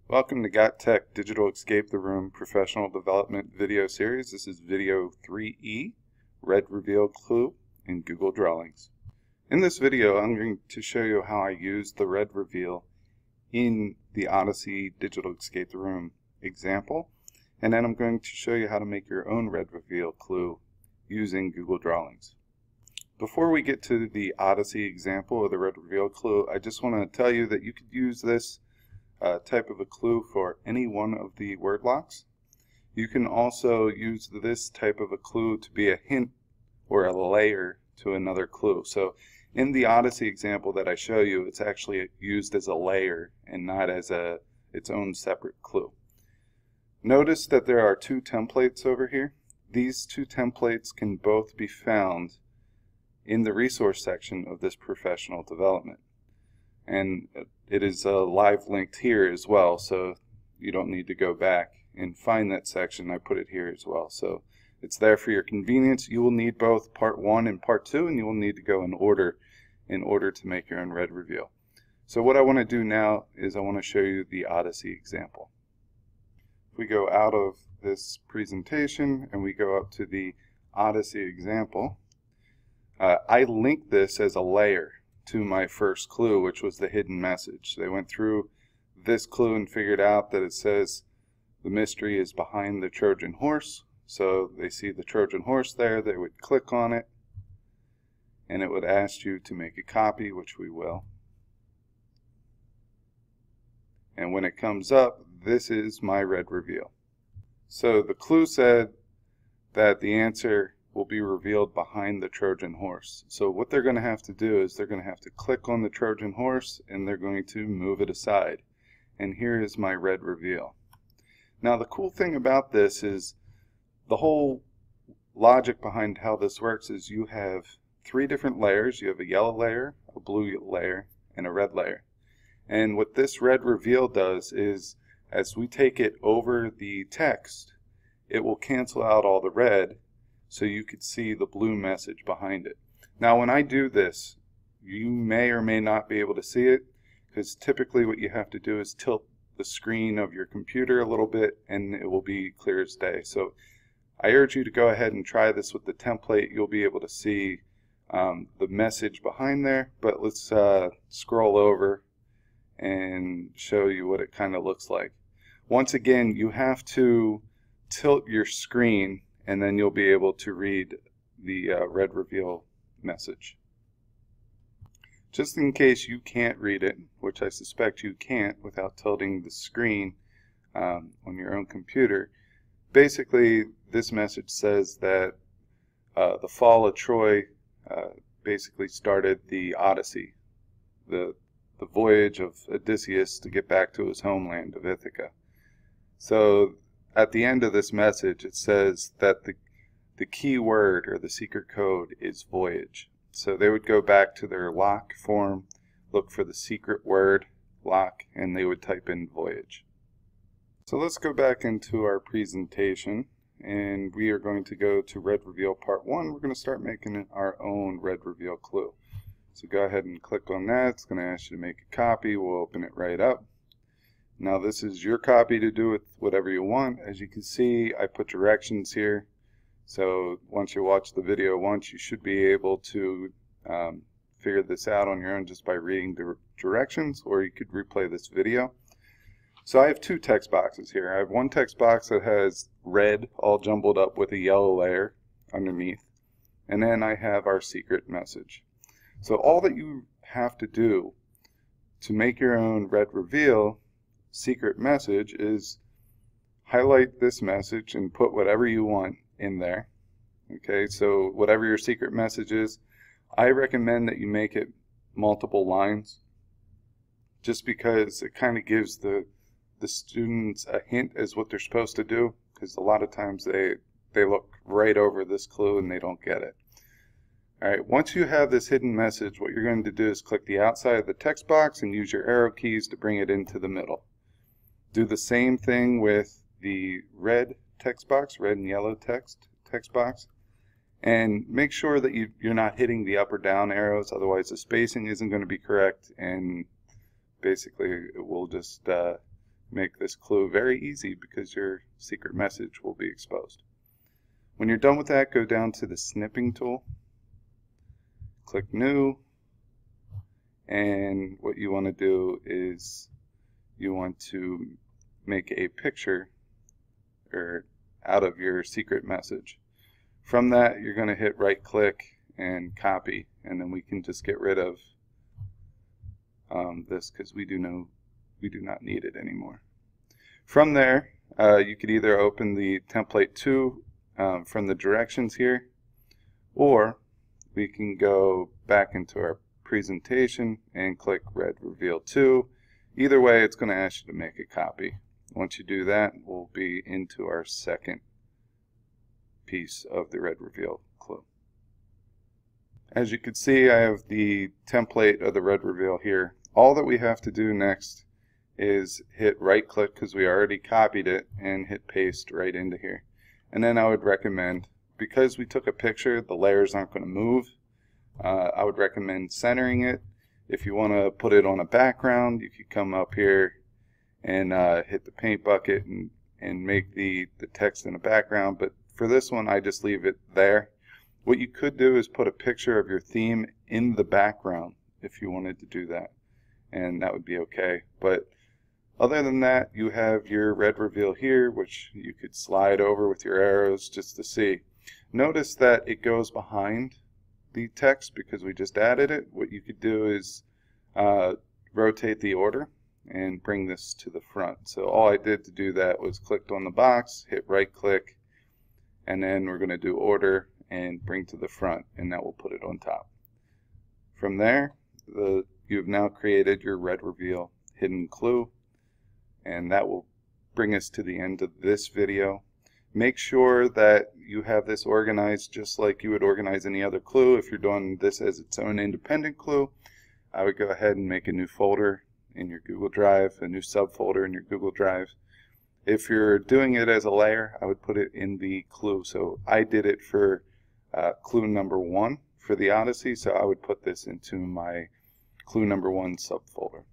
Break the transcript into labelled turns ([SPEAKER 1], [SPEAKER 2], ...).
[SPEAKER 1] Welcome to GotTech Digital Escape the Room Professional Development Video Series. This is video 3E, Red Reveal Clue in Google Drawings. In this video, I'm going to show you how I use the red reveal in the Odyssey Digital Escape the Room example, and then I'm going to show you how to make your own red reveal clue using Google Drawings. Before we get to the Odyssey example of the red reveal clue, I just want to tell you that you could use this type of a clue for any one of the word locks. You can also use this type of a clue to be a hint or a layer to another clue. So in the Odyssey example that I show you, it's actually used as a layer and not as its own separate clue. Notice that there are two templates over here. These two templates can both be found in the resource section of this professional development. And it is live linked here as well, so you don't need to go back and find that section. I put it here as well, so it's there for your convenience. You will need both part 1 and part 2, and you will need to go in order to make your own red reveal. So what I want to do now is I want to show you the Odyssey example. If we go out of this presentation and we go up to the Odyssey example, I linked this as a layer to my first clue, which was the hidden message. They went through this clue and figured out that it says the mystery is behind the Trojan horse. So they see the Trojan horse there, they would click on it, and it would ask you to make a copy, which we will. And when it comes up, this is my red reveal. So the clue said that the answer will be revealed behind the Trojan horse. So what they're going to have to do is they're going to have to click on the Trojan horse and they're going to move it aside. And here is my red reveal. Now the cool thing about this is the whole logic behind how this works is you have 3 different layers. You have a yellow layer, a blue layer, and a red layer. And what this red reveal does is as we take it over the text, it will cancel out all the red so you could see the blue message behind it. Now when I do this, you may or may not be able to see it, because typically what you have to do is tilt the screen of your computer a little bit and it will be clear as day. So I urge you to go ahead and try this with the template. You'll be able to see the message behind there, but let's scroll over and show you what it kind of looks like. Once again, you have to tilt your screen and then you'll be able to read the red reveal message. Just in case you can't read it, which I suspect you can't without tilting the screen on your own computer, basically this message says that the fall of Troy basically started the Odyssey, the voyage of Odysseus to get back to his homeland of Ithaca. So at the end of this message, it says that the key word or the secret code is voyage. So they would go back to their lock form, look for the secret word, lock, and they would type in voyage. So let's go back into our presentation, and we are going to go to red reveal part 1. We're going to start making our own red reveal clue. So go ahead and click on that. It's going to ask you to make a copy. We'll open it right up. Now this is your copy to do with whatever you want. As you can see, I put directions here. So once you watch the video once, you should be able to figure this out on your own just by reading the directions, or you could replay this video. So I have 2 text boxes here. I have one text box that has red all jumbled up with a yellow layer underneath. And then I have our secret message. So all that you have to do to make your own red reveal secret message is highlight this message and put whatever you want in there. Okay, so whatever your secret message is, I recommend that you make it multiple lines, just because it kind of gives the students a hint as what they're supposed to do, because a lot of times they look right over this clue and they don't get it. Alright, once you have this hidden message, what you're going to do is click the outside of the text box and use your arrow keys to bring it into the middle. Do the same thing with the red text box, red and yellow text box, and make sure that you're not hitting the up or down arrows, otherwise the spacing isn't going to be correct and basically it will just make this clue very easy because your secret message will be exposed. When you're done with that, go down to the snipping tool, click New, and what you want to do is you want to make a picture out of your secret message. From that, you're going to hit right click and copy, and then we can just get rid of this because we do not need it anymore. From there, you could either open the template 2 from the directions here, or we can go back into our presentation and click Red Reveal 2. Either way, it's going to ask you to make a copy. Once you do that, we'll be into our second piece of the Red Reveal clue. As you can see, I have the template of the Red Reveal here. All that we have to do next is hit right click because we already copied it and hit paste right into here. And then I would recommend, because we took a picture, the layers aren't going to move. I would recommend centering it. If you want to put it on a background, you could come up here and hit the paint bucket and make the text in the background. But for this one, I just leave it there. What you could do is put a picture of your theme in the background if you wanted to do that, and that would be okay. But other than that, you have your Red Reveal here, which you could slide over with your arrows just to see. Notice that it goes behind the text because we just added it. What you could do is rotate the order and bring this to the front. So all I did to do that was clicked on the box, hit right click, and then we're going to do order and bring to the front, and that will put it on top. From there, you've now created your Red Reveal hidden clue, and that will bring us to the end of this video. Make sure that you have this organized just like you would organize any other clue. If you're doing this as its own independent clue, I would go ahead and make a new folder in your Google Drive, a new subfolder in your Google Drive. If you're doing it as a layer, I would put it in the clue. So I did it for clue number 1 for the Odyssey, so I would put this into my clue number 1 subfolder.